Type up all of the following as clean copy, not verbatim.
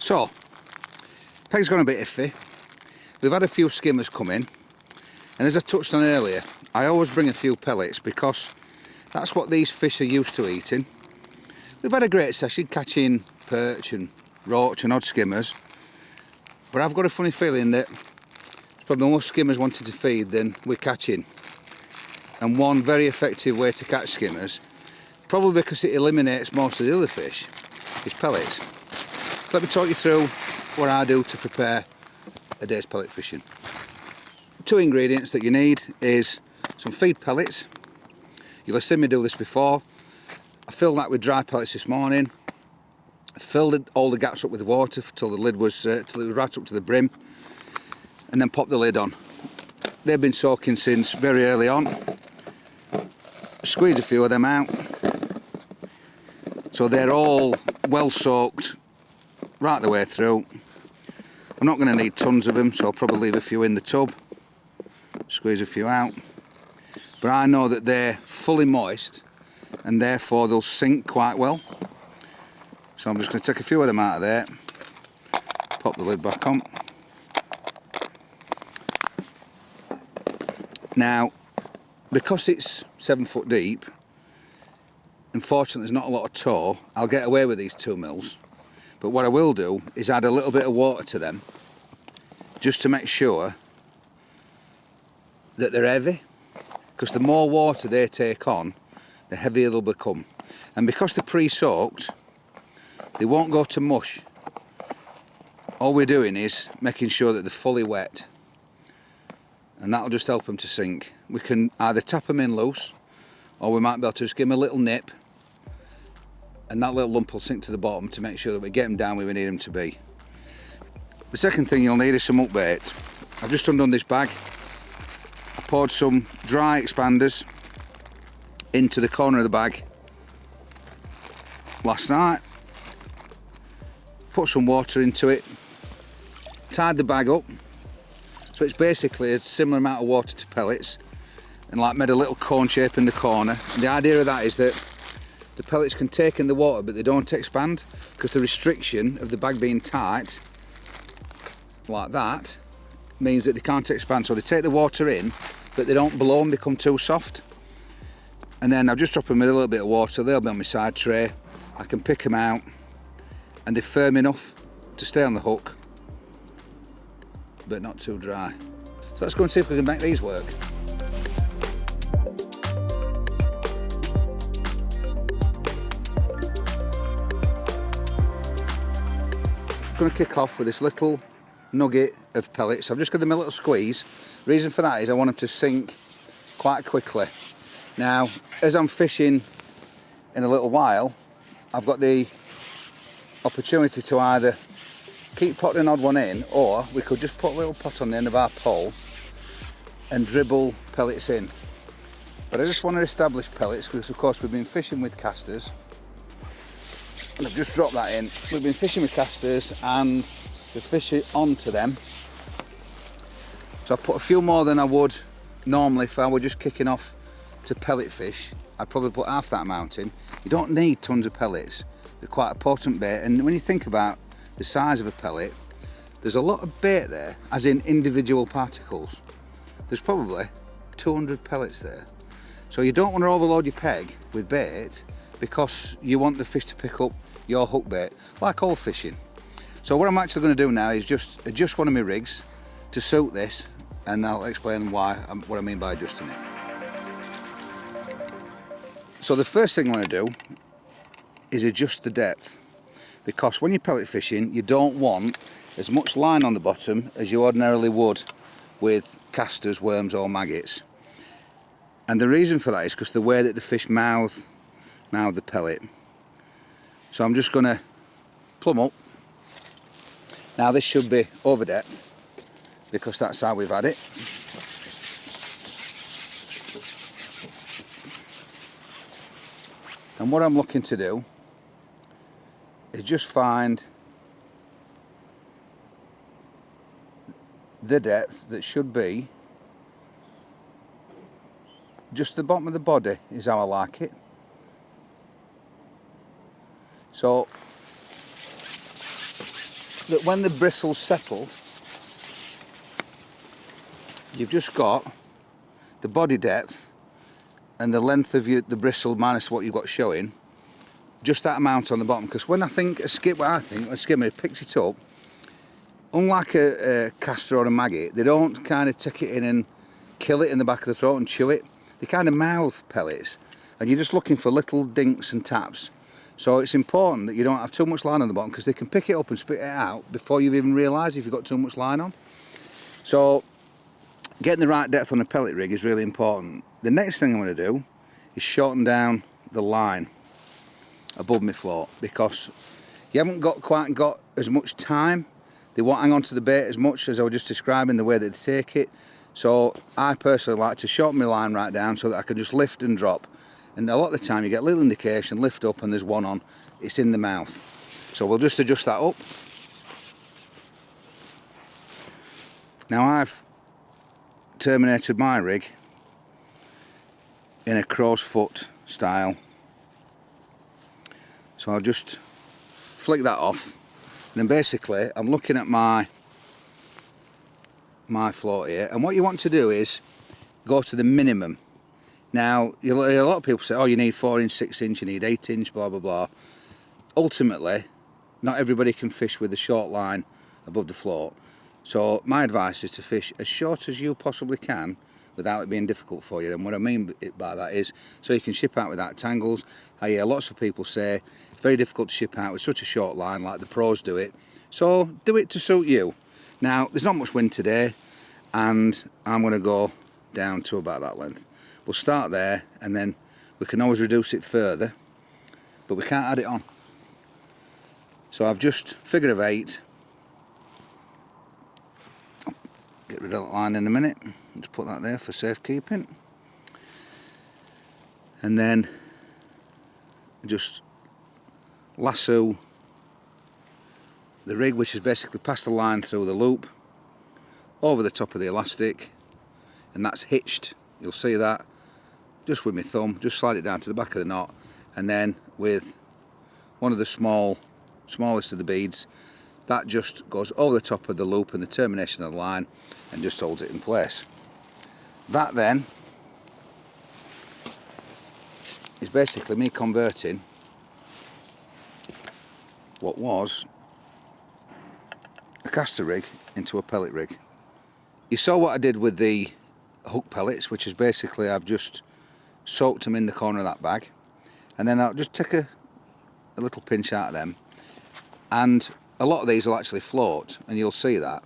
So, peg's gone a bit iffy. We've had a few skimmers come in, and as I touched on earlier, I always bring a few pellets because that's what these fish are used to eating. We've had a great session catching perch and roach and odd skimmers, but I've got a funny feeling that it's probably more skimmers wanting to feed than we're catching. And one very effective way to catch skimmers, probably because it eliminates most of the other fish, is pellets. Let me talk you through what I do to prepare a day's pellet fishing. Two ingredients that you need is some feed pellets. You'll have seen me do this before. I filled that with dry pellets this morning. I filled all the gaps up with water till the lid was till it was right up to the brim, and then popped the lid on. They've been soaking since very early on. Squeeze a few of them out, so they're all well soaked right the way through. I'm not going to need tons of them, so I'll probably leave a few in the tub, squeeze a few out, but I know that they're fully moist and therefore they'll sink quite well. So I'm just going to take a few of them out of there, pop the lid back on. Now, because it's 7 foot deep, unfortunately there's not a lot of tow, I'll get away with these 2 mils. But what I will do is add a little bit of water to them, just to make sure that they're heavy, because the more water they take on, the heavier they'll become. And because they're pre-soaked, they won't go to mush. All we're doing is making sure that they're fully wet, and that'll just help them to sink. We can either tap them in loose, or we might be able to just give them a little nip, and that little lump will sink to the bottom to make sure that we get them down where we need them to be. The second thing you'll need is some hook bait. I've just undone this bag. I poured some dry expanders into the corner of the bag last night, put some water into it, tied the bag up, so it's basically a similar amount of water to pellets, and like made a little cone shape in the corner. And the idea of that is that the pellets can take in the water but they don't expand, because the restriction of the bag being tight like that means that they can't expand. So they take the water in but they don't blow and become too soft. And then I'll just drop them in a little bit of water, they'll be on my side tray, I can pick them out and they're firm enough to stay on the hook but not too dry. So let's go and see if we can make these work. I'm going to kick off with this little nugget of pellets. I've just given them a little squeeze. The reason for that is I want them to sink quite quickly. Now, as I'm fishing in a little while, I've got the opportunity to either keep putting an odd one in, or we could just put a little pot on the end of our pole and dribble pellets in. But I just want to establish pellets because of course we've been fishing with casters, and I've just dropped that in. We've been fishing with casters and we fish it onto them. So I put a few more than I would normally if I were just kicking off to pellet fish. I'd probably put half that amount in. You don't need tons of pellets. They're quite a potent bait, and when you think about the size of a pellet, there's a lot of bait there, as in individual particles. There's probably 200 pellets there. So you don't want to overload your peg with bait because you want the fish to pick up your hook bait, like all fishing. So what I'm actually going to do now is just adjust one of my rigs to suit this, and I'll explain what I mean by adjusting it. So the first thing I'm going to do is adjust the depth, because when you're pellet fishing you don't want as much line on the bottom as you ordinarily would with casters, worms or maggots. And the reason for that is because the way that the fish mouth the pellet. So I'm just going to plumb up. Now this should be over depth because that's how we've had it. And what I'm looking to do is just find the depth that should be just the bottom of the body is how I like it. So that when the bristles settle, you've just got the body depth and the length of the bristle minus what you've got showing, just that amount on the bottom. Because when I think a skimmer picks it up, unlike a castor or a maggot, they don't kind of take it in and kill it in the back of the throat and chew it. They kind of mouth pellets, and you're just looking for little dinks and taps. So it's important that you don't have too much line on the bottom, because they can pick it up and spit it out before you've even realised if you've got too much line on. So getting the right depth on a pellet rig is really important. The next thing I'm going to do is shorten down the line above my float, because you haven't quite got as much time. They won't hang on to the bait as much as I was just describing, the way that they take it. So I personally like to shorten my line right down so that I can just lift and drop. And a lot of the time you get a little indication, lift up and there's one on, it's in the mouth. So we'll just adjust that up. Now I've terminated my rig in a crow's foot style. So I'll just flick that off. And then basically I'm looking at my float here, and what you want to do is go to the minimum. Now a lot of people say, oh, you need 4 inch, 6 inch, you need 8 inch, blah blah blah. Ultimately not everybody can fish with a short line above the float, so my advice is to fish as short as you possibly can without it being difficult for you. And what I mean by that is so you can ship out without tangles. I hear lots of people say it's very difficult to ship out with such a short line, like the pros do it. So do it to suit you. Now there's not much wind today, and I'm going to go down to about that length. We'll start there, and then we can always reduce it further, but we can't add it on. So I've just figure of 8. I'll get rid of that line in a minute. Just put that there for safekeeping, and then just lasso the rig, which is basically pass the line through the loop over the top of the elastic, and that's hitched. You'll see that just with my thumb, just slide it down to the back of the knot, and then with one of the smallest of the beads, that just goes over the top of the loop and the termination of the line and just holds it in place. That then is basically me converting what was a caster rig into a pellet rig. You saw what I did with the hook pellets, which is basically I've just soaked them in the corner of that bag, and then I'll just take a little pinch out of them, and a lot of these will actually float, and you'll see that.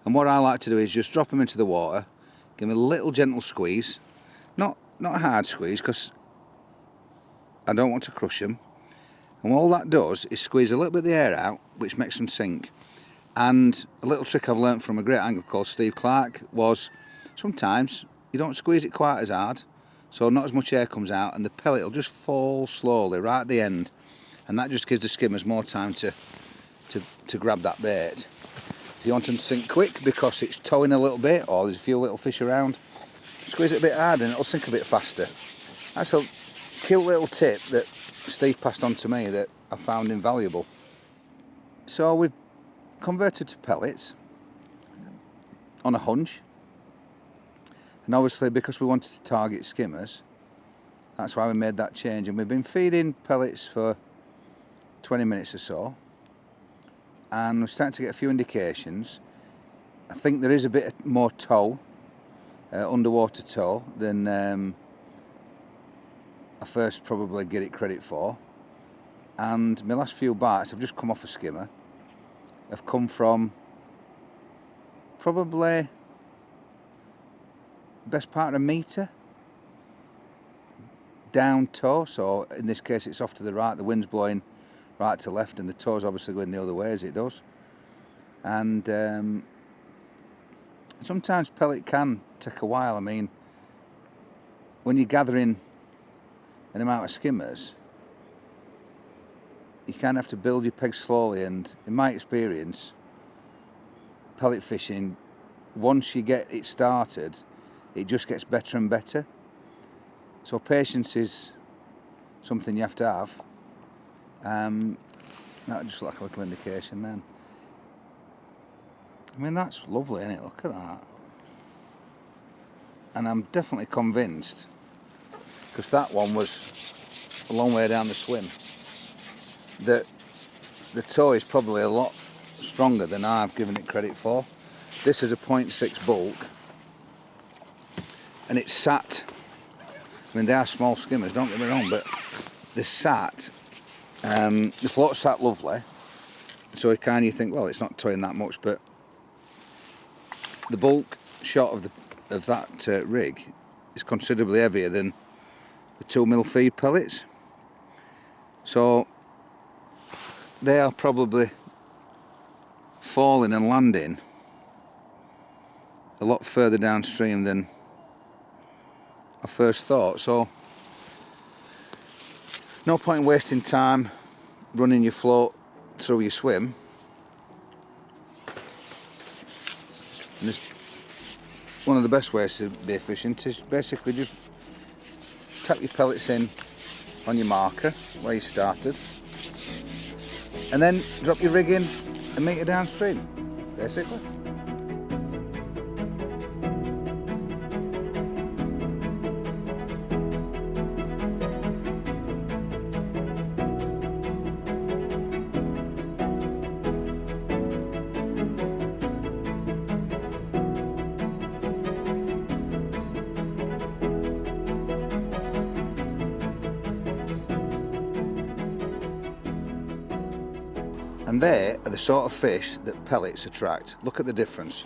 And what I like to do is just drop them into the water, give them a little gentle squeeze, not a hard squeeze, because I don't want to crush them. And all that does is squeeze a little bit of the air out, which makes them sink. And a little trick I've learnt from a great angler called Steve Clark was sometimes you don't squeeze it quite as hard, so not as much air comes out, and the pellet will just fall slowly right at the end, and that just gives the skimmers more time to grab that bait. If you want them to sink quick because it's towing a little bit or there's a few little fish around, squeeze it a bit harder and it'll sink a bit faster. That's a cute little tip that Steve passed on to me that I found invaluable. So we've converted to pellets on a hunch, and obviously because we wanted to target skimmers, that's why we made that change. And we've been feeding pellets for 20 minutes or so, and we're starting to get a few indications. I think there is a bit more tow, underwater tow, than I first probably get it credit for. And my last few bites, I've just come off a skimmer, have come from probably best part of a metre down tow. So in this case it's off to the right, the wind's blowing right to left, and the tow's obviously going the other way as it does. And sometimes pellet can take a while. I mean, when you're gathering an amount of skimmers, you kind of have to build your pegs slowly, and in my experience, pellet fishing, once you get it started, it just gets better and better. So patience is something you have to have. That just like a little indication then. I mean, that's lovely, isn't it? Look at that. And I'm definitely convinced, because that one was a long way down the swim, that the tow is probably a lot stronger than I've given it credit for. This is a 0.6 bulk, and it's sat, I mean, they are small skimmers, don't get me wrong, but they're sat, the float sat lovely, so you kind of think, well, it's not towing that much, but the bulk shot of that rig is considerably heavier than the 2mm feed pellets, so they are probably falling and landing a lot further downstream than I first thought. So no point in wasting time running your float through your swim. And this, one of the best ways to be efficient is basically just tap your pellets in on your marker where you started, and then drop your rig in and meet it downstream, basically. And they are the sort of fish that pellets attract. Look at the difference.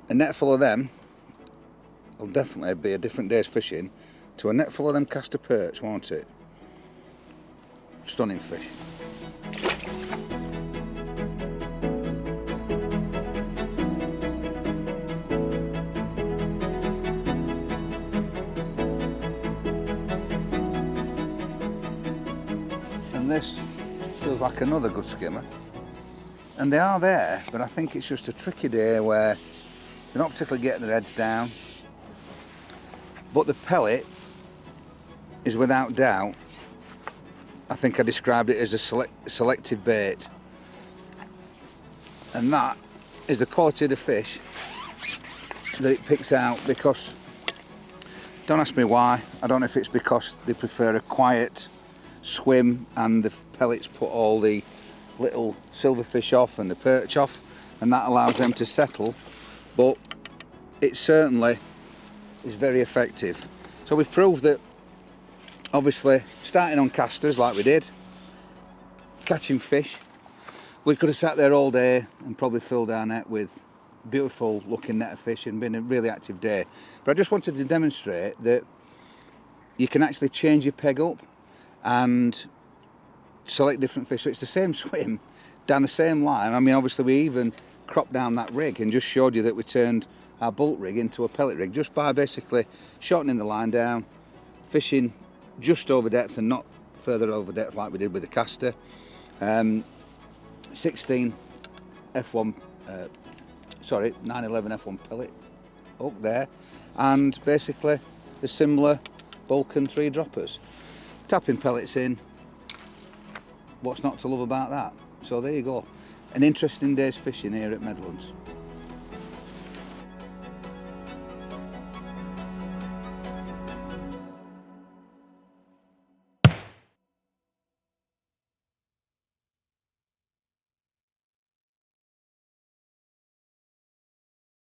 A net full of them will definitely be a different day's fishing to a net full of them caster perch, won't it? Stunning fish. And this feels like another good skimmer, and they are there, but I think it's just a tricky day where they're not particularly getting their heads down. But the pellet is without doubt, I think I described it as a selective bait, and that is the quality of the fish that it picks out. Because, don't ask me why, I don't know if it's because they prefer a quiet swim and the pellets put all the little silverfish off and the perch off, and that allows them to settle, but it certainly is very effective. So we've proved that, obviously, starting on casters like we did, catching fish, we could have sat there all day and probably filled our net with beautiful looking net of fish and been a really active day. But I just wanted to demonstrate that you can actually change your peg up and select different fish. So it's the same swim down the same line. I mean, obviously we even cropped down that rig and just showed you that we turned our bulk rig into a pellet rig just by basically shortening the line down, fishing just over depth and not further over depth like we did with the caster. 16 F1 911 F1 pellet hook there, and basically the similar bulk and 3 droppers. Tapping pellets in, what's not to love about that? So there you go, an interesting day's fishing here at Medlands.